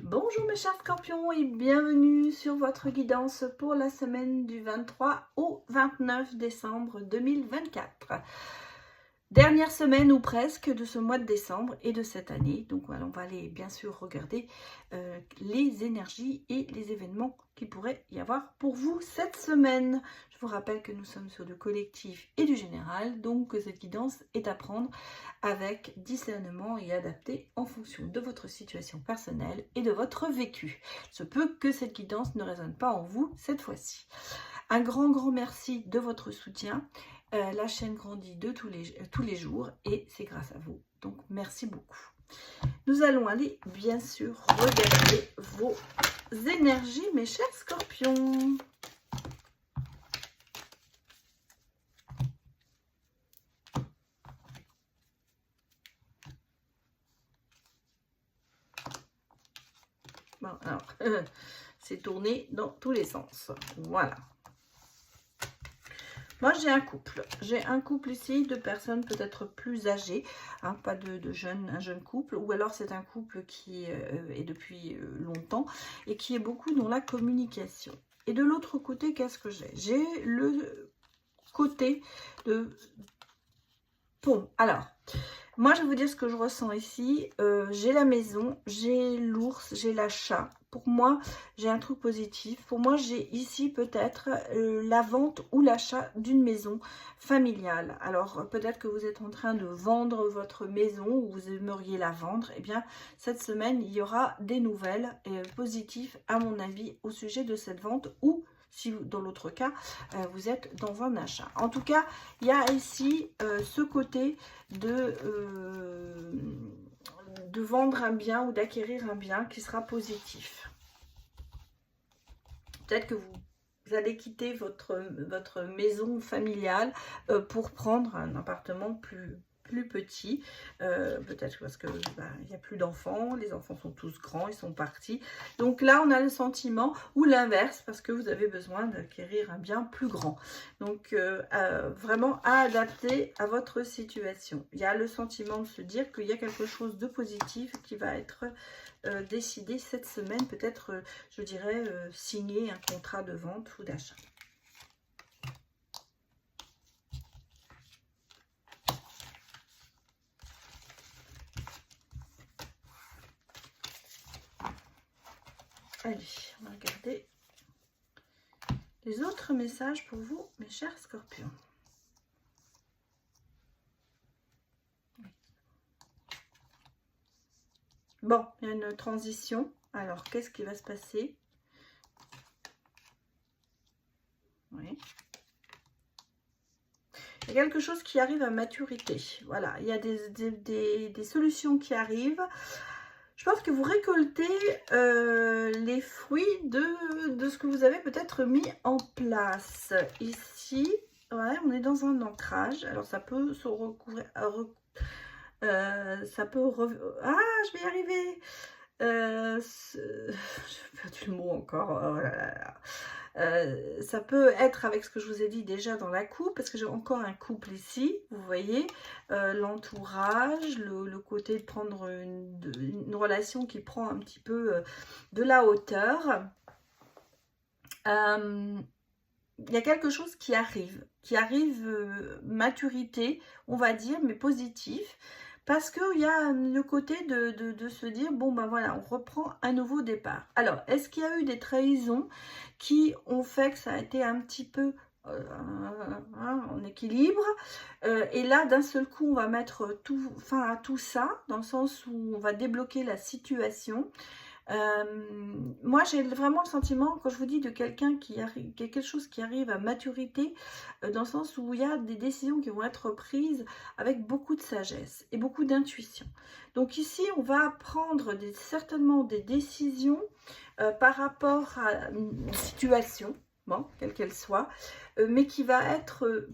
Bonjour mes chers scorpions et bienvenue sur votre guidance pour la semaine du 23 au 29 décembre 2024. Dernière semaine ou presque de ce mois de décembre et de cette année. Donc voilà, on va aller bien sûr regarder les énergies et les événements qui pourraient y avoir pour vous cette semaine. Je vous rappelle que nous sommes sur le collectif et du général, donc que cette guidance est à prendre avec discernement et adaptée en fonction de votre situation personnelle et de votre vécu. Il se peut que cette guidance ne résonne pas en vous cette fois-ci. Un grand merci de votre soutien. La chaîne grandit de tous les jours et c'est grâce à vous. Donc merci beaucoup. Nous allons aller bien sûr regarder vos énergies, mes chers scorpions. Bon, alors, c'est tourné dans tous les sens. Voilà. Moi, j'ai un couple. J'ai un couple ici de personnes peut-être plus âgées, hein, pas de jeunes, un jeune couple, ou alors c'est un couple qui est depuis longtemps et qui est beaucoup dans la communication. Et de l'autre côté, qu'est-ce que j'ai? J'ai le côté de... Bon, alors... Moi, je vais vous dire ce que je ressens ici. J'ai la maison, j'ai l'ours, j'ai l'achat. Pour moi, j'ai un truc positif. Pour moi, j'ai ici peut-être la vente ou l'achat d'une maison familiale. Alors, peut-être que vous êtes en train de vendre votre maison ou vous aimeriez la vendre. Eh bien, cette semaine, il y aura des nouvelles positives, à mon avis, au sujet de cette vente ou si dans l'autre cas, vous êtes dans un achat. En tout cas, il y a ici ce côté de vendre un bien ou d'acquérir un bien qui sera positif. Peut-être que vous allez quitter votre maison familiale pour prendre un appartement plus petit, peut-être parce que il n'y a plus d'enfants, les enfants sont tous grands, ils sont partis. Donc là, on a le sentiment, ou l'inverse, parce que vous avez besoin d'acquérir un bien plus grand. Donc vraiment à adapter à votre situation. Il y a le sentiment de se dire qu'il y a quelque chose de positif qui va être décidé cette semaine, peut-être, je dirais, signer un contrat de vente ou d'achat. Allez, on va regarder les autres messages pour vous, mes chers scorpions. Bon, il y a une transition. Alors, qu'est-ce qui va se passer? Oui. Il y a quelque chose qui arrive à maturité. Voilà, il y a des solutions qui arrivent. Je pense que vous récoltez les fruits de ce que vous avez peut-être mis en place. Ici, ouais, on est dans un ancrage. Alors, ça peut se recouvrir... ça peut... Ah, je vais y arriver. J'ai perdu le mot encore. Oh là là. Ça peut être avec ce que je vous ai dit déjà dans la coupe, parce que j'ai encore un couple ici, vous voyez, l'entourage, le côté de prendre une relation qui prend un petit peu de la hauteur. Il y a quelque chose qui arrive maturité, on va dire, mais positif. Parce qu'il y a le côté de se dire, bon ben voilà, on reprend un nouveau départ. Alors, est-ce qu'il y a eu des trahisons qui ont fait que ça a été un petit peu en équilibre et là, d'un seul coup, on va mettre fin à tout ça, dans le sens où on va débloquer la situation. Moi, j'ai vraiment le sentiment, quand je vous dis de quelqu'un qui arrive, quelque chose qui arrive à maturité, dans le sens où il y a des décisions qui vont être prises avec beaucoup de sagesse et beaucoup d'intuition. Donc ici, on va prendre certainement des décisions par rapport à une situation, bon, quelle qu'elle soit, mais qui va être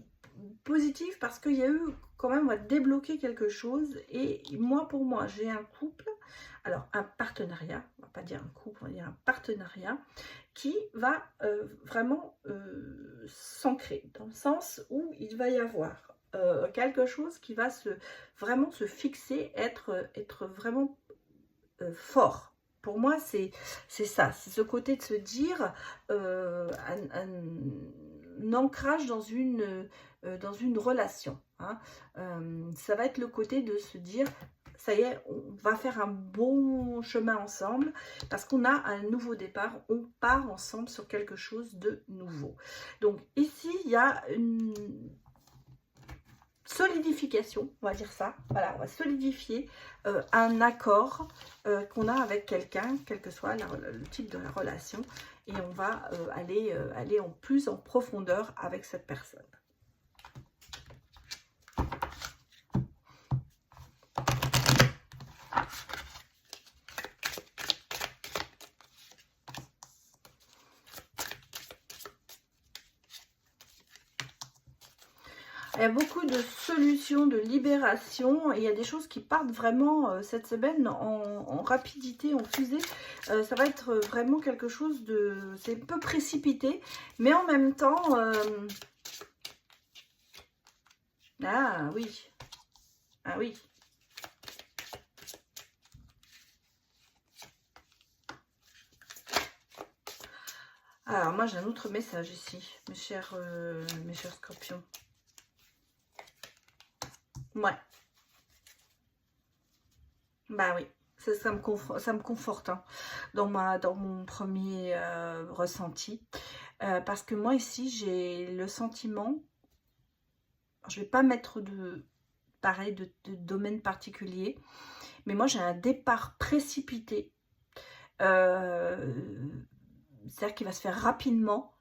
positive parce qu'il y a eu quand même, on va débloquer quelque chose. Et moi, pour moi, j'ai un couple, alors un partenariat, on va pas dire un couple, on va dire un partenariat qui va vraiment s'ancrer, dans le sens où il va y avoir quelque chose qui va vraiment se fixer, être vraiment fort. pour moi, c'est ça. C'est ce côté de se dire un ancrage dans une relation. Hein. Ça va être le côté de se dire, ça y est, on va faire un bon chemin ensemble parce qu'on a un nouveau départ. On part ensemble sur quelque chose de nouveau. Donc ici, il y a une solidification, on va dire ça. Voilà, on va solidifier un accord qu'on a avec quelqu'un, quel que soit le type de la relation. Et on va aller en plus en profondeur avec cette personne. Il y a beaucoup de solutions, de libération, et il y a des choses qui partent vraiment cette semaine en rapidité, en fusée. Ça va être vraiment quelque chose de... C'est un peu précipité, mais en même temps... Ah oui, ah oui. Alors moi j'ai un autre message ici, mes chers scorpions. Ouais. Bah oui, ça me conforte hein, dans mon premier ressenti. Parce que moi ici, j'ai le sentiment, je vais pas mettre pareil de domaine particulier, mais moi j'ai un départ précipité. C'est-à-dire qu'il va se faire rapidement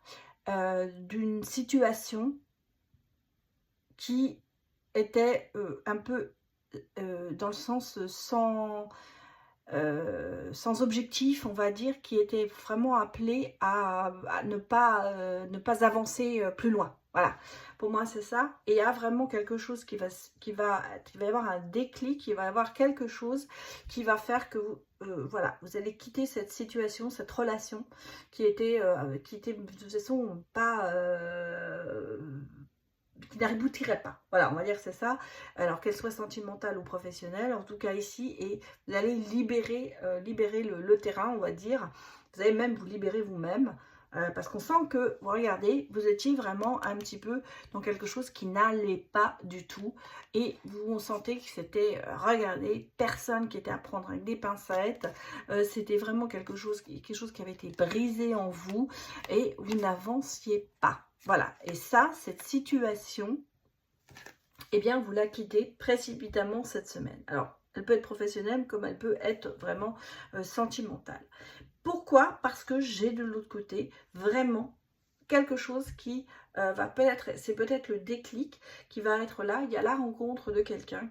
d'une situation qui était un peu dans le sens sans objectif, on va dire, qui était vraiment appelé à ne pas avancer plus loin. Voilà, pour moi c'est ça. Et il y a vraiment quelque chose il va y avoir un déclic, il va y avoir quelque chose qui va faire que voilà, vous allez quitter cette situation, cette relation qui était de toute façon pas... qui n'aboutirait pas. Voilà, on va dire que c'est ça. Alors qu'elle soit sentimentale ou professionnelle, en tout cas ici, et vous allez libérer le terrain, on va dire. Vous allez même vous libérer vous-même. Parce qu'on sent que, vous regardez, vous étiez vraiment un petit peu dans quelque chose qui n'allait pas du tout. Et vous sentez que c'était, regardez, personne qui était à prendre avec des pincettes. C'était vraiment quelque chose qui avait été brisé en vous. Et vous n'avanciez pas. Voilà, et ça, cette situation, eh bien, vous la quittez précipitamment cette semaine. Alors, elle peut être professionnelle comme elle peut être vraiment sentimentale. Pourquoi? Parce que j'ai de l'autre côté vraiment quelque chose qui va peut-être, c'est peut-être le déclic qui va être là. Il y a la rencontre de quelqu'un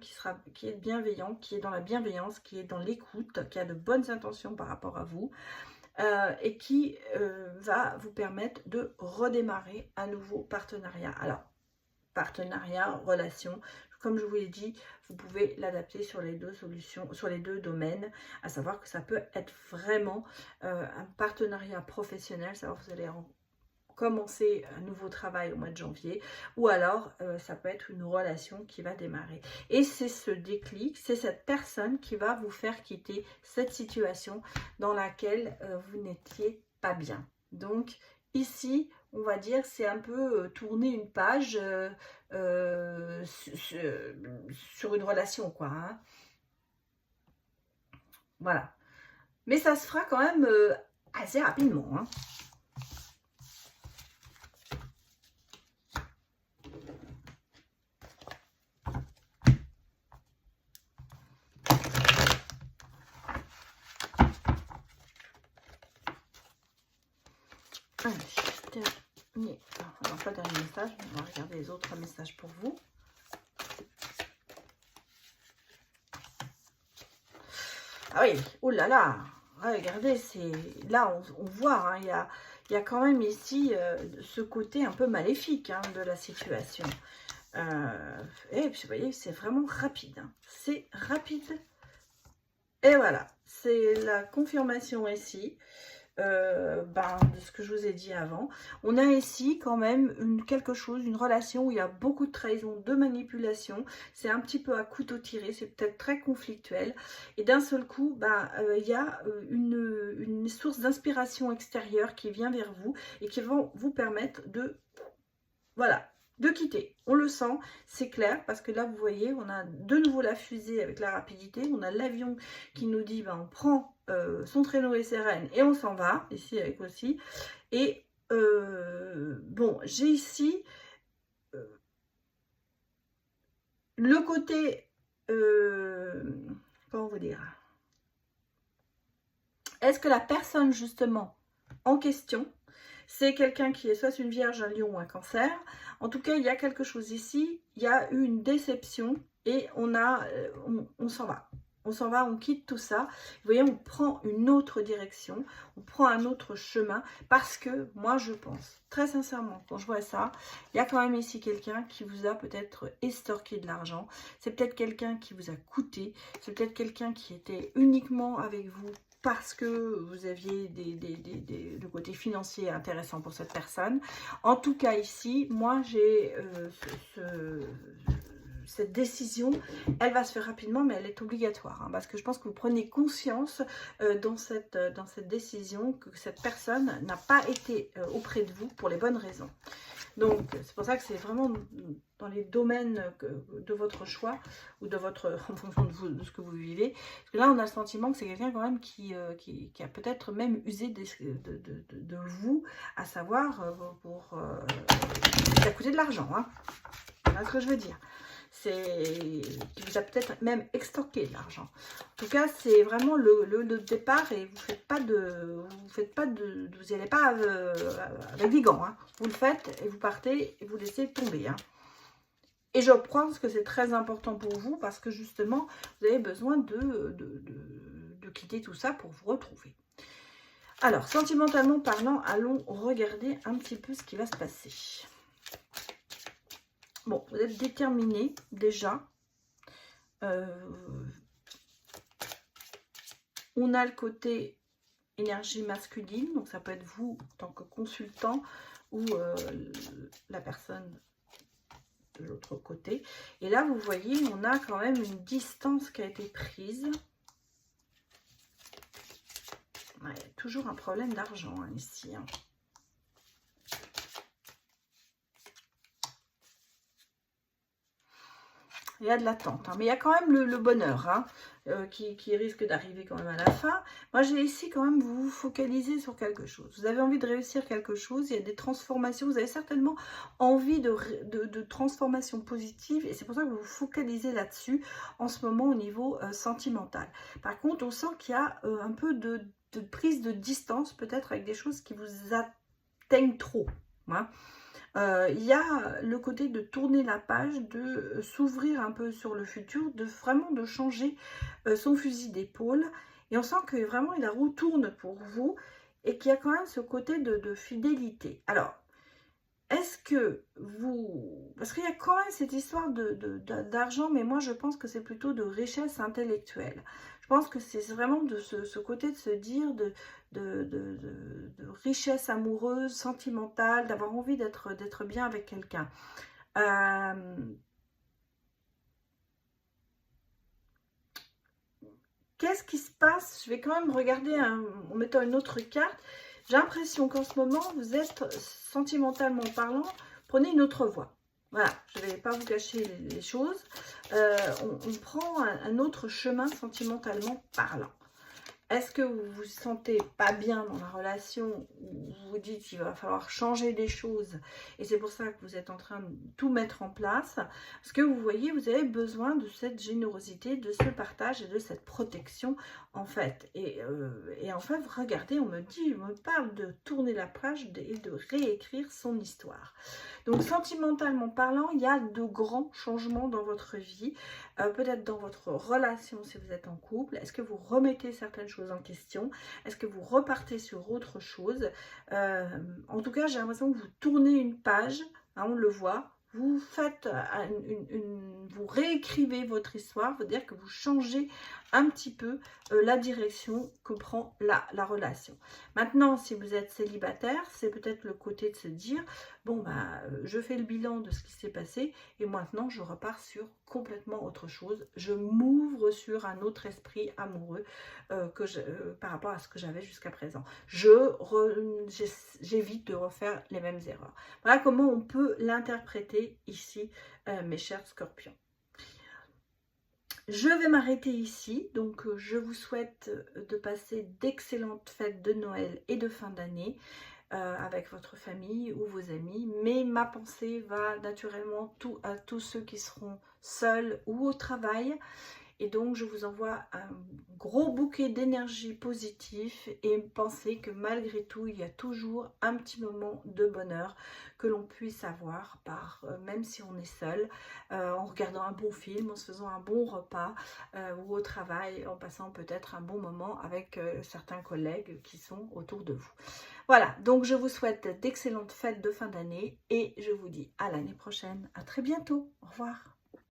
qui est bienveillant, qui est dans la bienveillance, qui est dans l'écoute, qui a de bonnes intentions par rapport à vous. Et qui va vous permettre de redémarrer un nouveau partenariat. Alors, partenariat, relation, comme je vous l'ai dit, vous pouvez l'adapter sur les deux solutions, sur les deux domaines, à savoir que ça peut être vraiment un partenariat professionnel, ça vous allez commencer un nouveau travail au mois de janvier, ou alors ça peut être une relation qui va démarrer. Et c'est ce déclic, c'est cette personne qui va vous faire quitter cette situation dans laquelle vous n'étiez pas bien. Donc ici, on va dire, c'est un peu tourner une page sur une relation, quoi. Hein. Voilà. Mais ça se fera quand même assez rapidement, hein. Allez, alors pas dernier message, on va regarder les autres messages pour vous. Ah oui, oh là là, regardez, c'est là on voit, hein, il y a quand même ici ce côté un peu maléfique hein, de la situation. Et puis vous voyez, c'est vraiment rapide, hein. C'est rapide. Et voilà, c'est la confirmation ici. de ce que je vous ai dit avant. On a ici quand même quelque chose, une relation où il y a beaucoup de trahison, de manipulation. C'est un petit peu à couteau tiré, c'est peut-être très conflictuel. Et d'un seul coup, il y a une source d'inspiration extérieure qui vient vers vous et qui va vous permettre de, voilà, de quitter. On le sent, c'est clair, parce que là, vous voyez, on a de nouveau la fusée avec la rapidité. On a l'avion qui nous dit, on prend son traîneau et ses rênes et on s'en va, ici avec aussi. Et bon, j'ai ici le côté, comment vous dire, est-ce que la personne justement en question, c'est quelqu'un qui est soit une vierge, un lion ou un cancer. En tout cas, il y a quelque chose ici, il y a eu une déception et on s'en va. On s'en va, on quitte tout ça. Vous voyez, on prend une autre direction, on prend un autre chemin parce que moi, je pense, très sincèrement, quand je vois ça, il y a quand même ici quelqu'un qui vous a peut-être estorqué de l'argent. C'est peut-être quelqu'un qui vous a coûté. C'est peut-être quelqu'un qui était uniquement avec vous parce que vous aviez le côté financier intéressant pour cette personne. En tout cas ici, moi j'ai cette décision, elle va se faire rapidement, mais elle est obligatoire, parce que je pense que vous prenez conscience dans cette décision que cette personne n'a pas été auprès de vous pour les bonnes raisons. Donc, c'est pour ça que c'est vraiment dans les domaines de votre choix ou de votre, en fonction de ce que vous vivez. Parce que là, on a le sentiment que c'est quelqu'un quand même qui a peut-être même usé de vous, à savoir qui a coûté de l'argent. Voilà ce que je veux dire. Qui vous a peut-être même extorqué de l'argent. En tout cas, c'est vraiment le départ et vous n'y allez pas avec des gants. Vous le faites et vous partez et vous laissez tomber. Et je pense que c'est très important pour vous parce que justement, vous avez besoin de quitter tout ça pour vous retrouver. Alors, sentimentalement parlant, allons regarder un petit peu ce qui va se passer. Bon, vous êtes déterminé déjà. On a le côté énergie masculine, donc ça peut être vous en tant que consultant ou la personne de l'autre côté. Et là, vous voyez, on a quand même une distance qui a été prise. Ouais, il y a toujours un problème d'argent ici. Il y a de l'attente, mais il y a quand même le bonheur qui risque d'arriver quand même à la fin. Moi, j'ai ici quand même vous focaliser sur quelque chose. Vous avez envie de réussir quelque chose, il y a des transformations, vous avez certainement envie de transformations positives et c'est pour ça que vous vous focalisez là-dessus en ce moment au niveau sentimental. Par contre, on sent qu'il y a un peu de prise de distance peut-être avec des choses qui vous atteignent trop. Il y a le côté de tourner la page, de s'ouvrir un peu sur le futur, vraiment de changer son fusil d'épaule. Et on sent que vraiment la roue tourne pour vous et qu'il y a quand même ce côté de fidélité. Alors, est-ce que vous... Parce qu'il y a quand même cette histoire d'argent, mais moi je pense que c'est plutôt de richesse intellectuelle. Je pense que c'est vraiment de ce côté de se dire de richesse amoureuse, sentimentale, d'avoir envie d'être bien avec quelqu'un. Qu'est-ce qui se passe? Je vais quand même regarder en mettant une autre carte. J'ai l'impression qu'en ce moment, vous êtes sentimentalement parlant, prenez une autre voie. Voilà, je ne vais pas vous cacher les choses. On prend un autre chemin sentimentalement parlant. Est-ce que vous vous sentez pas bien dans la relation, où vous vous dites qu'il va falloir changer des choses et c'est pour ça que vous êtes en train de tout mettre en place? Parce que vous voyez, vous avez besoin de cette générosité, de ce partage et de cette protection en fait. Et en fait, regardez, on me parle de tourner la page et de réécrire son histoire. Donc sentimentalement parlant, il y a de grands changements dans votre vie, peut-être dans votre relation si vous êtes en couple. Est-ce que vous remettez certaines choses en question? Est-ce que vous repartez sur autre chose? En tout cas, j'ai l'impression que vous tournez une page, on le voit. Vous faites vous réécrivez votre histoire, veut dire que vous changez un petit peu la direction que prend la relation. Maintenant, si vous êtes célibataire, c'est peut-être le côté de se dire, bon, bah, je fais le bilan de ce qui s'est passé et maintenant, je repars sur complètement autre chose. Je m'ouvre sur un autre esprit amoureux par rapport à ce que j'avais jusqu'à présent. J'évite de refaire les mêmes erreurs. Voilà comment on peut l'interpréter ici, mes chers scorpions. Je vais m'arrêter ici, donc je vous souhaite de passer d'excellentes fêtes de Noël et de fin d'année avec votre famille ou vos amis, mais ma pensée va naturellement à tous ceux qui seront seuls ou au travail. Et donc, je vous envoie un gros bouquet d'énergie positive et pensez que malgré tout, il y a toujours un petit moment de bonheur que l'on puisse avoir, même si on est seul, en regardant un bon film, en se faisant un bon repas ou au travail, en passant peut-être un bon moment avec certains collègues qui sont autour de vous. Voilà, donc je vous souhaite d'excellentes fêtes de fin d'année et je vous dis à l'année prochaine. À très bientôt. Au revoir.